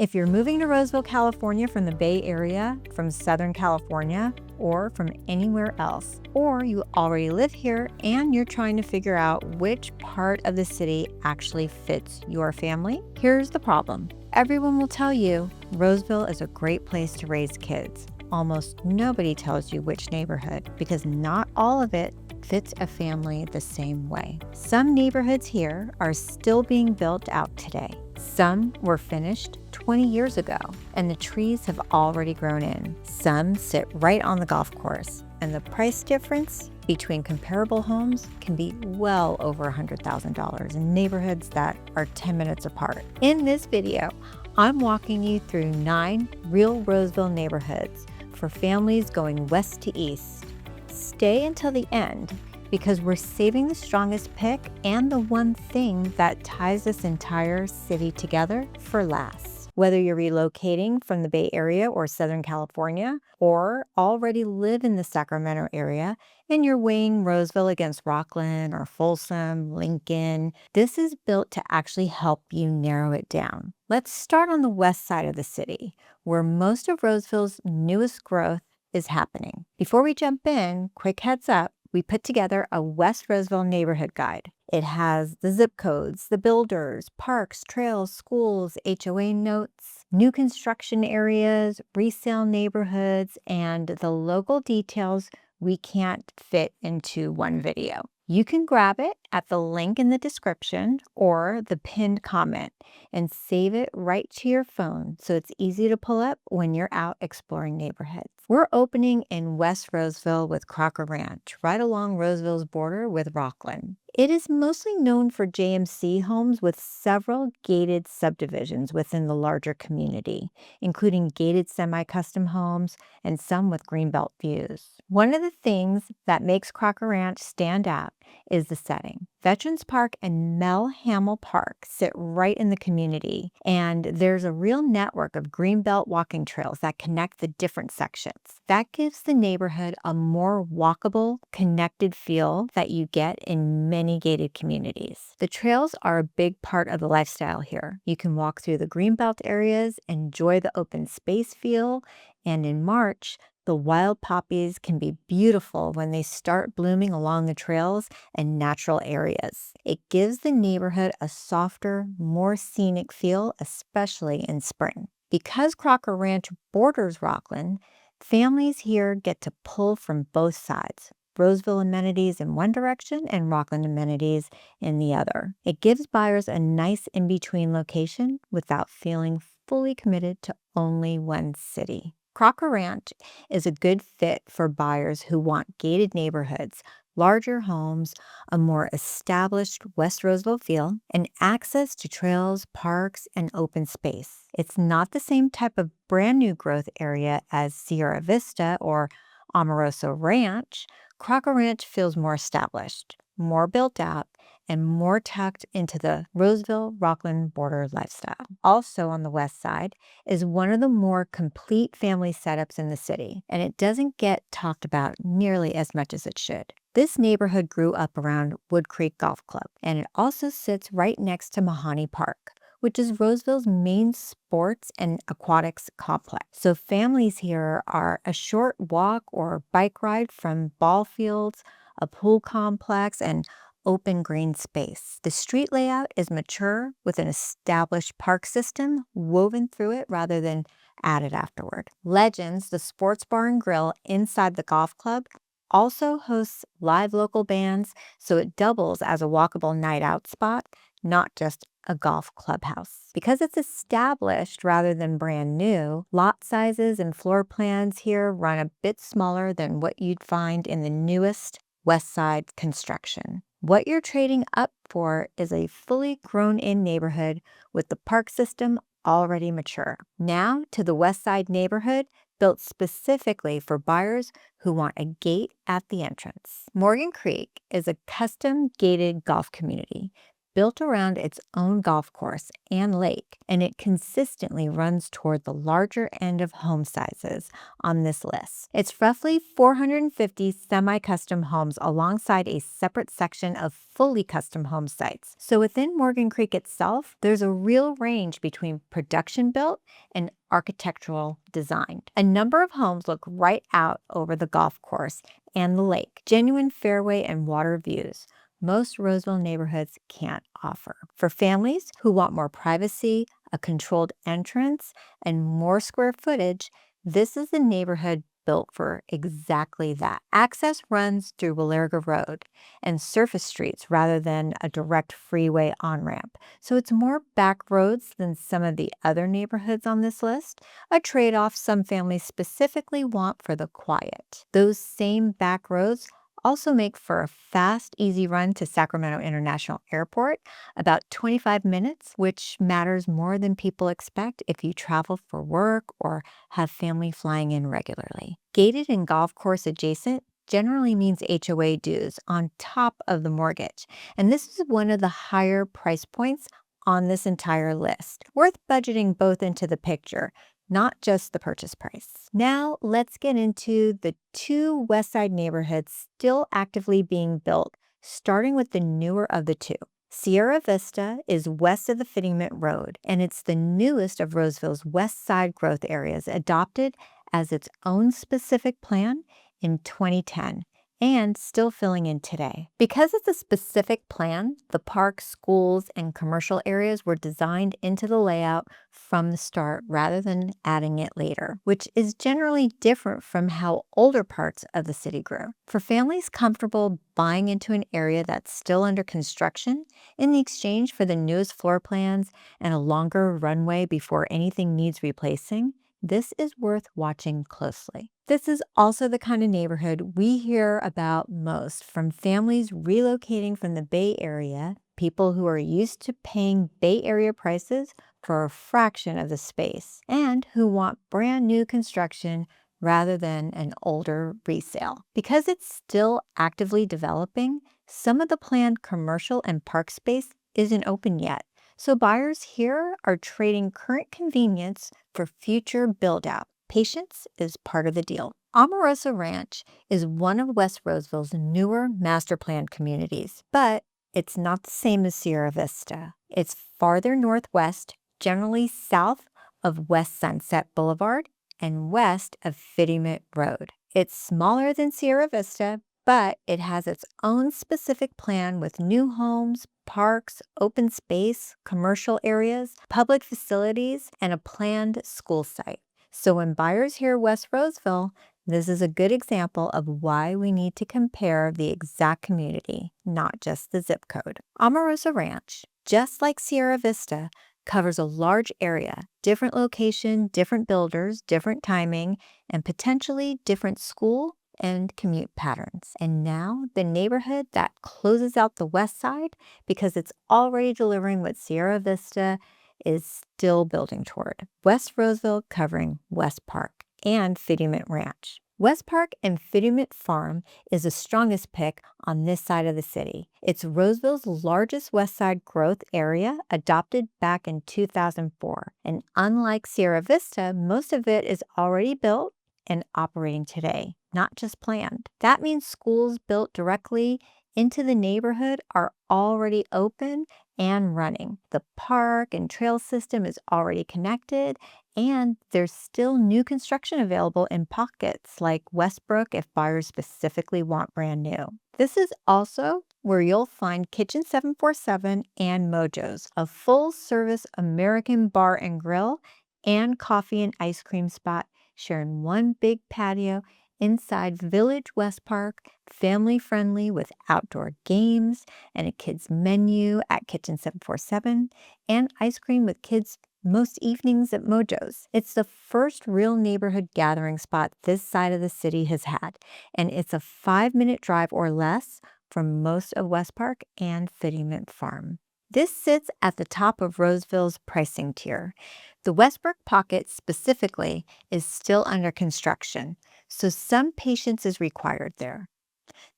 If you're moving to Roseville, California from the Bay Area, from Southern California, or from anywhere else, or you already live here and you're trying to figure out which part of the city actually fits your family, here's the problem. Everyone will tell you Roseville is a great place to raise kids. Almost nobody tells you which neighborhood because not all of it fits a family the same way. Some neighborhoods here are still being built out today. Some were finished 20 years ago and the trees have already grown in. Some sit right on the golf course, and the price difference between comparable homes can be well over $100,000 in neighborhoods that are 10 minutes apart. In this video, I'm walking you through 9 real Roseville neighborhoods for families going west to east. Stay until the end because we're saving the strongest pick and the one thing that ties this entire city together for last. Whether you're relocating from the Bay Area or Southern California, or already live in the Sacramento area and you're weighing Roseville against Rocklin or Folsom, Lincoln, this is built to actually help you narrow it down. Let's start on the west side of the city, where most of Roseville's newest growth is happening. Before we jump in, quick heads up, we put together a West Roseville neighborhood guide. It has the zip codes, the builders, parks, trails, schools, HOA notes, new construction areas, resale neighborhoods, and the local details we can't fit into one video. You can grab it at the link in the description or the pinned comment and save it right to your phone so it's easy to pull up when you're out exploring neighborhoods. We're opening in West Roseville with Crocker Ranch, right along Roseville's border with Rocklin. It is mostly known for JMC homes with several gated subdivisions within the larger community, including gated semi-custom homes and some with greenbelt views. One of the things that makes Crocker Ranch stand out is the setting. Veterans Park and Mel Hamill Park sit right in the community, and there's a real network of greenbelt walking trails that connect the different sections. That gives the neighborhood a more walkable, connected feel that you get in many gated communities. The trails are a big part of the lifestyle here. You can walk through the greenbelt areas, enjoy the open space feel, and in March, the wild poppies can be beautiful when they start blooming along the trails and natural areas. It gives the neighborhood a softer, more scenic feel, especially in spring. Because Crocker Ranch borders Rocklin, families here get to pull from both sides. Roseville amenities in one direction and Rocklin amenities in the other. It gives buyers a nice in-between location without feeling fully committed to only one city. Crocker Ranch is a good fit for buyers who want gated neighborhoods, larger homes, a more established West Roseville feel, and access to trails, parks, and open space. It's not the same type of brand new growth area as Sierra Vista or Amoroso Ranch. Crocker Ranch feels more established, more built out, and more tucked into the Roseville-Rocklin border lifestyle. Also on the west side is one of the more complete family setups in the city, and it doesn't get talked about nearly as much as it should. This neighborhood grew up around Wood Creek Golf Club, and it also sits right next to Mahoney Park, which is Roseville's main sports and aquatics complex. So families here are a short walk or bike ride from ball fields, a pool complex, and open green space. The street layout is mature with an established park system woven through it rather than added afterward. Legends, the sports bar and grill inside the golf club, also hosts live local bands, so it doubles as a walkable night out spot, not just a golf clubhouse. Because it's established rather than brand new, lot sizes and floor plans here run a bit smaller than what you'd find in the newest west side construction. What you're trading up for is a fully grown-in neighborhood with the park system already mature. Now to the west side neighborhood built specifically for buyers who want a gate at the entrance. Morgan Creek is a custom gated golf community built around its own golf course and lake, and it consistently runs toward the larger end of home sizes on this list. It's roughly 450 semi-custom homes alongside a separate section of fully custom home sites. So within Morgan Creek itself, there's a real range between production built and architectural design. A number of homes look right out over the golf course and the lake, genuine fairway and water views most Roseville neighborhoods can't offer. For families who want more privacy, a controlled entrance, and more square footage, this is a neighborhood built for exactly that. Access runs through Willarga Road and surface streets rather than a direct freeway on-ramp. So it's more back roads than some of the other neighborhoods on this list, a trade-off some families specifically want for the quiet. Those same back roads also make for a fast, easy run to Sacramento International Airport, about 25 minutes, which matters more than people expect if you travel for work or have family flying in regularly. Gated and golf course adjacent generally means HOA dues on top of the mortgage, and this is one of the higher price points on this entire list. Worth budgeting both into the picture, not just the purchase price. Now let's get into the two West Side neighborhoods still actively being built, starting with the newer of the two. Sierra Vista is west of the Fiddyment Road, and it's the newest of Roseville's West Side growth areas, adopted as its own specific plan in 2010. And still filling in today. Because it's a specific plan, the parks, schools, and commercial areas were designed into the layout from the start rather than adding it later, which is generally different from how older parts of the city grew. For families comfortable buying into an area that's still under construction, in exchange for the newest floor plans and a longer runway before anything needs replacing, this is worth watching closely. This is also the kind of neighborhood we hear about most from families relocating from the Bay Area, people who are used to paying Bay Area prices for a fraction of the space, and who want brand new construction rather than an older resale. Because it's still actively developing, some of the planned commercial and park space isn't open yet. So buyers here are trading current convenience for future build-out. Patience is part of the deal. Amoroso Ranch is one of West Roseville's newer master plan communities, but it's not the same as Sierra Vista. It's farther northwest, generally south of West Sunset Boulevard and west of Fiddyment Road. It's smaller than Sierra Vista, but it has its own specific plan with new homes, parks, open space, commercial areas, public facilities, and a planned school site. So when buyers hear West Roseville, this is a good example of why we need to compare the exact community, not just the zip code. Amoroso Ranch, just like Sierra Vista, covers a large area, different location, different builders, different timing, and potentially different school and commute patterns. And now the neighborhood that closes out the west side, because it's already delivering what Sierra Vista is still building toward. West Roseville covering West Park and Fiddyment Ranch. West Park and Fiddyment Farm is the strongest pick on this side of the city. It's Roseville's largest west side growth area, adopted back in 2004. And unlike Sierra Vista, most of it is already built and operating today, not just planned. That means schools built directly into the neighborhood are already open and running. The park and trail system is already connected, and there's still new construction available in pockets like Westbrook if buyers specifically want brand new. This is also where you'll find Kitchen 747 and Mojo's, a full-service American bar and grill and coffee and ice cream spot sharing one big patio inside Village West Park, family-friendly with outdoor games and a kids menu at Kitchen 747, and ice cream with kids most evenings at Mojo's. It's the first real neighborhood gathering spot this side of the city has had, and it's a 5-minute drive or less from most of West Park and Fiddyment Farm. This sits at the top of Roseville's pricing tier. The Westbrook Pocket specifically is still under construction, so some patience is required there.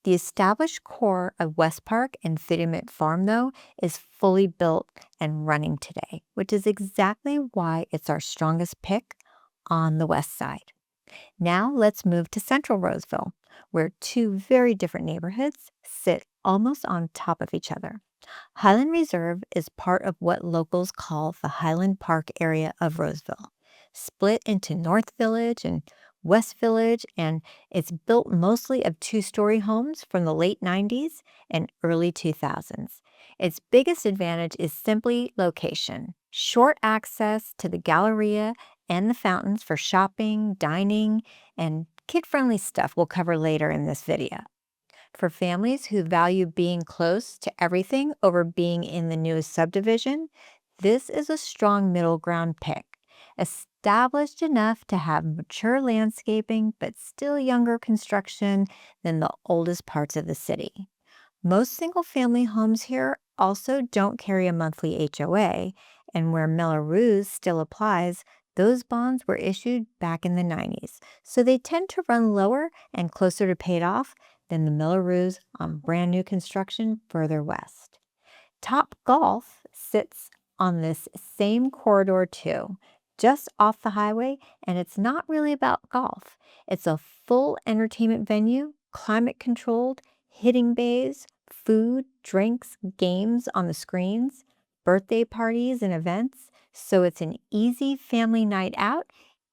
The established core of West Park and Fiddyment Farm, though, is fully built and running today, which is exactly why it's our strongest pick on the west side. Now let's move to Central Roseville, where two very different neighborhoods sit almost on top of each other. Highland Reserve is part of what locals call the Highland Park area of Roseville, split into North Village and West Village, and it's built mostly of two-story homes from the late 90s and early 2000s. Its biggest advantage is simply location, short access to the Galleria and the fountains for shopping, dining, and kid-friendly stuff we'll cover later in this video. For families who value being close to everything over being in the newest subdivision, this is a strong middle ground pick. Established enough to have mature landscaping, but still younger construction than the oldest parts of the city. Most single-family homes here also don't carry a monthly HOA, and where Melrose still applies, those bonds were issued back in the 90s, so they tend to run lower and closer to paid off than the Melrose on brand new construction further west. Top Golf sits on this same corridor too, just off the highway, and it's not really about golf. It's a full entertainment venue, climate controlled, hitting bays, food, drinks, games on the screens, birthday parties and events. So it's an easy family night out,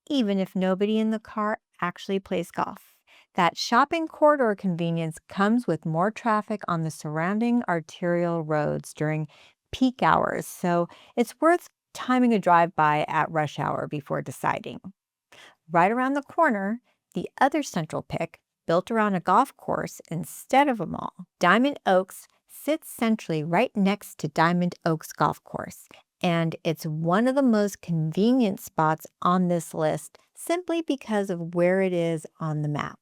even if nobody in the car actually plays golf. That shopping corridor convenience comes with more traffic on the surrounding arterial roads during peak hours, so it's worth timing a drive-by at rush hour before deciding. Right around the corner, the other central pick, built around a golf course instead of a mall, Diamond Oaks sits centrally right next to Diamond Oaks Golf Course, and it's one of the most convenient spots on this list simply because of where it is on the map.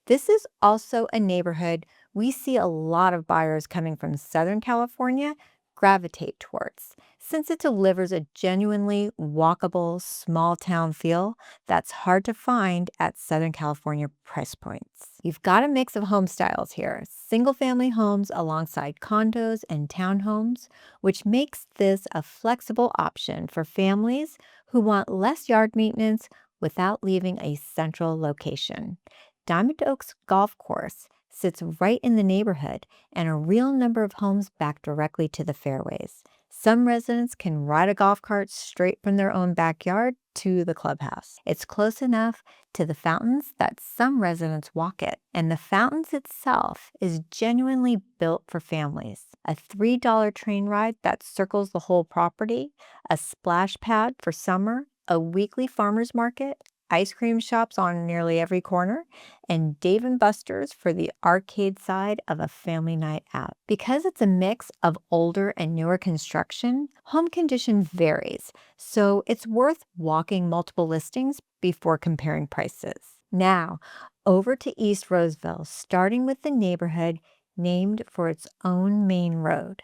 This is also a neighborhood we see a lot of buyers coming from Southern California gravitate towards, since it delivers a genuinely walkable, small town feel that's hard to find at Southern California price points. You've got a mix of home styles here, single-family homes alongside condos and townhomes, which makes this a flexible option for families who want less yard maintenance without leaving a central location. Diamond Oaks Golf Course sits right in the neighborhood, and a real number of homes back directly to the fairways. Some residents can ride a golf cart straight from their own backyard to the clubhouse. It's close enough to the fountains that some residents walk it, and the fountains itself is genuinely built for families. A $3 train ride that circles the whole property, a splash pad for summer, a weekly farmers market, ice cream shops on nearly every corner, and Dave & Buster's for the arcade side of a family night out. Because it's a mix of older and newer construction, home condition varies, so it's worth walking multiple listings before comparing prices. Now, over to East Roseville, starting with the neighborhood named for its own main road.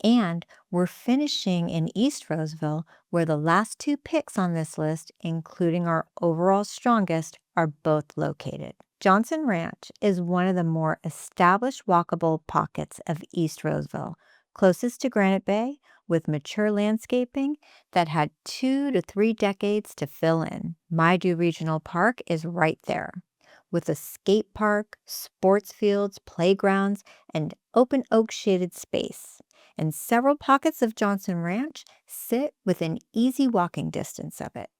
And we're finishing in East Roseville, where the last two picks on this list, including our overall strongest, are both located. Johnson Ranch is one of the more established walkable pockets of East Roseville, closest to Granite Bay, with mature landscaping that had 2 to 3 decades to fill in. Maidu Regional Park is right there, with a skate park, sports fields, playgrounds, and open oak shaded space. And several pockets of Johnson Ranch sit within easy walking distance of it.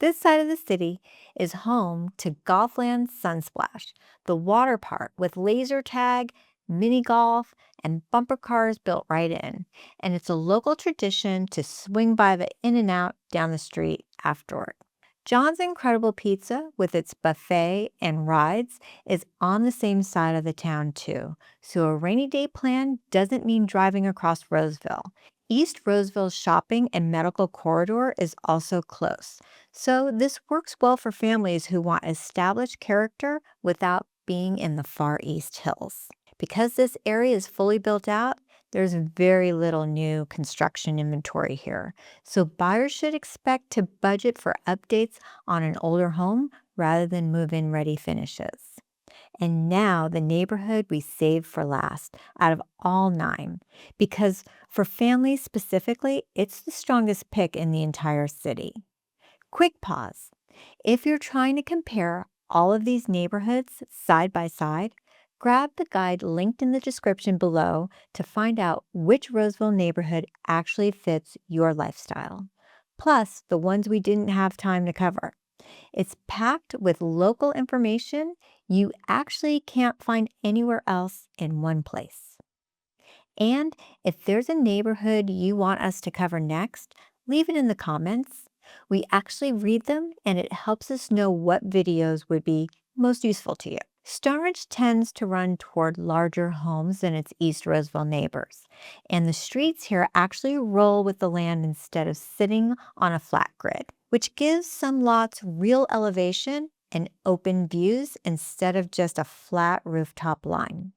This side of the city is home to Golfland Sunsplash, the water park with laser tag, mini golf, and bumper cars built right in. And it's a local tradition to swing by the In-N-Out down the street afterward. John's Incredible Pizza, with its buffet and rides, is on the same side of the town too, so a rainy day plan doesn't mean driving across Roseville. East Roseville's shopping and medical corridor is also close, so this works well for families who want established character without being in the far east hills. Because this area is fully built out, there's very little new construction inventory here, so buyers should expect to budget for updates on an older home rather than move-in ready finishes. And now the neighborhood we saved for last out of all 9, because for families specifically, it's the strongest pick in the entire city. Quick pause. If you're trying to compare all of these neighborhoods side by side, grab the guide linked in the description below to find out which Roseville neighborhood actually fits your lifestyle, plus the ones we didn't have time to cover. It's packed with local information you actually can't find anywhere else in one place. And if there's a neighborhood you want us to cover next, leave it in the comments. We actually read them and it helps us know what videos would be most useful to you. Stoneridge tends to run toward larger homes than its East Roseville neighbors, and the streets here actually roll with the land instead of sitting on a flat grid, which gives some lots real elevation and open views instead of just a flat rooftop line.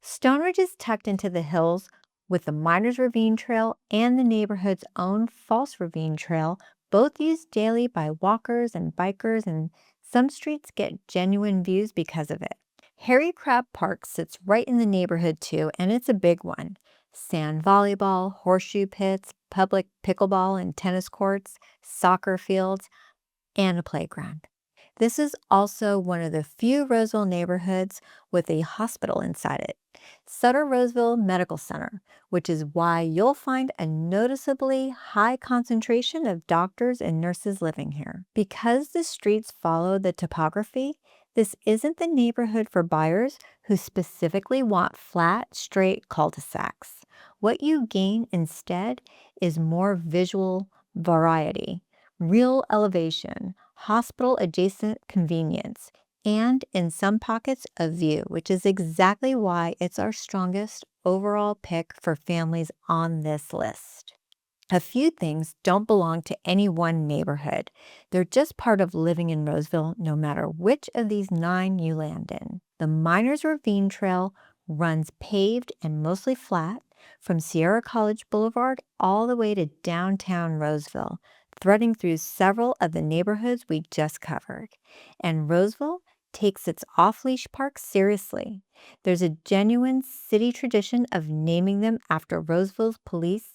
Stoneridge is tucked into the hills with the Miners Ravine Trail and the neighborhood's own False Ravine Trail, both used daily by walkers and bikers, and some streets get genuine views because of it. Harry Crab Park sits right in the neighborhood too, and it's a big one. Sand volleyball, horseshoe pits, public pickleball and tennis courts, soccer fields, and a playground. This is also one of the few Roseville neighborhoods with a hospital inside it, Sutter Roseville Medical Center, which is why you'll find a noticeably high concentration of doctors and nurses living here. Because the streets follow the topography, this isn't the neighborhood for buyers who specifically want flat, straight cul-de-sacs. What you gain instead is more visual variety, real elevation, hospital-adjacent convenience, and in some pockets, a view, which is exactly why it's our strongest overall pick for families on this list. A few things don't belong to any one neighborhood. They're just part of living in Roseville, no matter which of these 9 you land in. The Miners Ravine Trail runs paved and mostly flat from Sierra College Boulevard all the way to downtown Roseville, threading through several of the neighborhoods we just covered. And Roseville takes its off-leash parks seriously. There's a genuine city tradition of naming them after Roseville's police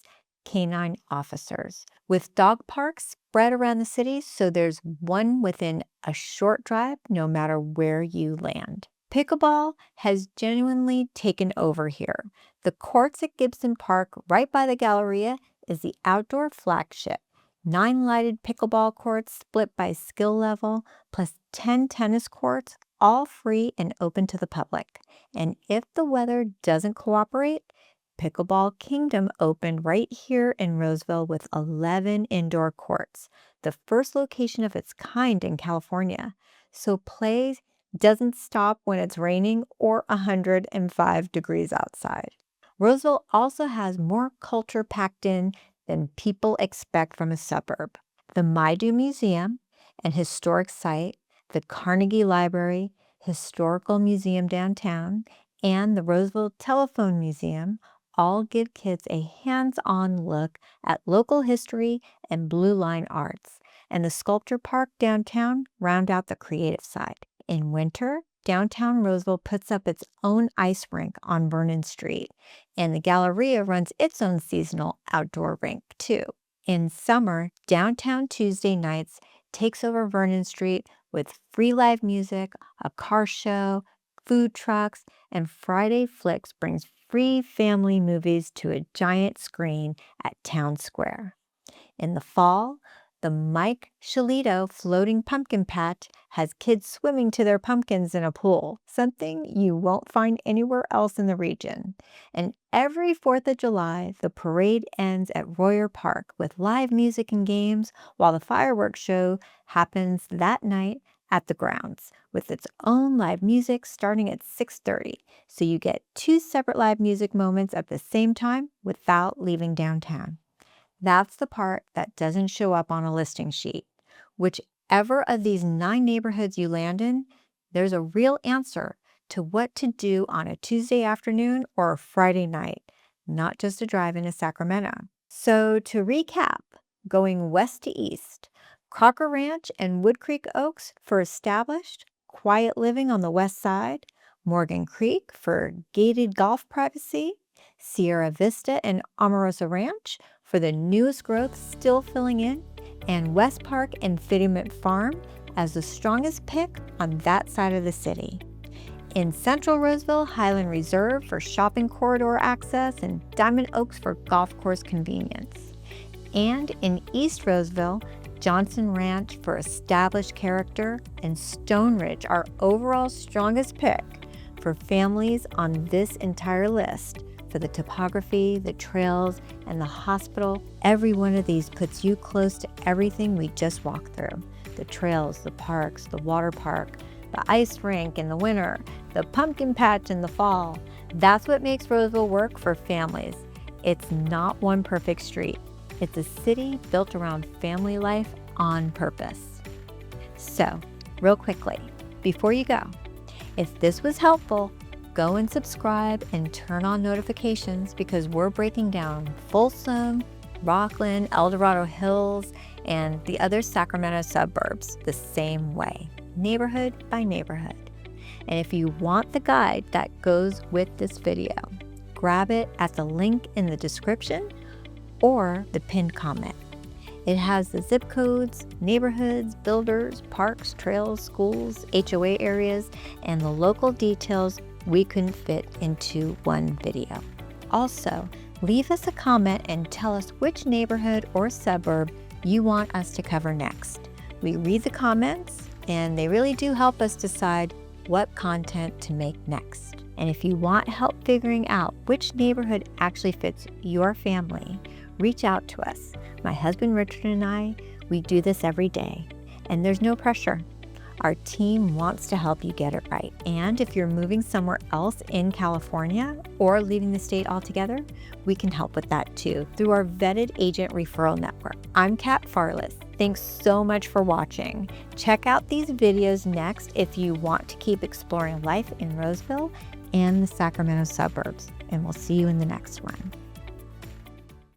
canine officers, with dog parks spread around the city, so there's one within a short drive no matter where you land. Pickleball has genuinely taken over here. The courts at Gibson Park, right by the Galleria, is the outdoor flagship. 9 lighted pickleball courts split by skill level, plus 10 tennis courts, all free and open to the public. And if the weather doesn't cooperate, Pickleball Kingdom opened right here in Roseville with 11 indoor courts, the first location of its kind in California. So play doesn't stop when it's raining or 105 degrees outside. Roseville also has more culture packed in than people expect from a suburb. The Maidu Museum, an historic site, the Carnegie Library, Historical Museum downtown, and the Roseville Telephone Museum all give kids a hands-on look at local history and Blue Line arts, and the Sculpture Park downtown round out the creative side. In winter, downtown Roseville puts up its own ice rink on Vernon Street, and the Galleria runs its own seasonal outdoor rink too. In summer, downtown Tuesday nights takes over Vernon Street with free live music, a car show, food trucks, and Friday Flicks brings free family movies to a giant screen at Town Square. In the fall, the Mike Shalito Floating Pumpkin Patch has kids swimming to their pumpkins in a pool, something you won't find anywhere else in the region. And every 4th of July, the parade ends at Royer Park with live music and games, while the fireworks show happens that night at the grounds, with its own live music starting at 6:30. So you get 2 separate live music moments at the same time without leaving downtown. That's the part that doesn't show up on a listing sheet. Whichever of these 9 neighborhoods you land in, there's a real answer to what to do on a Tuesday afternoon or a Friday night, not just a drive into Sacramento. So to recap, going west to east, Crocker Ranch and Wood Creek Oaks for established, quiet living on the west side, Morgan Creek for gated golf privacy, Sierra Vista and Amoroso Ranch for the newest growth still filling in, and West Park and Fiddyment Farm as the strongest pick on that side of the city. In Central Roseville, Highland Reserve for shopping corridor access and Diamond Oaks for golf course convenience. And in East Roseville, Johnson Ranch for established character, and Stoneridge, our overall strongest pick for families on this entire list. For the topography, the trails, and the hospital, every one of these puts you close to everything we just walked through. The trails, the parks, the water park, the ice rink in the winter, the pumpkin patch in the fall. That's what makes Roseville work for families. It's not one perfect street. It's a city built around family life on purpose. So, real quickly, before you go, if this was helpful, go and subscribe and turn on notifications because we're breaking down Folsom, Rocklin, El Dorado Hills, and the other Sacramento suburbs the same way, neighborhood by neighborhood. And if you want the guide that goes with this video, grab it at the link in the description or the pinned comment. It has the zip codes, neighborhoods, builders, parks, trails, schools, HOA areas, and the local details we couldn't fit into one video. Also, leave us a comment and tell us which neighborhood or suburb you want us to cover next. We read the comments, and they really do help us decide what content to make next. And if you want help figuring out which neighborhood actually fits your family, reach out to us. My husband Richard and I, we do this every day, and there's no pressure. Our team wants to help you get it right. And if you're moving somewhere else in California or leaving the state altogether, we can help with that too through our vetted agent referral network. I'm Kat Farless. Thanks so much for watching. Check out these videos next if you want to keep exploring life in Roseville and the Sacramento suburbs. And we'll see you in the next one.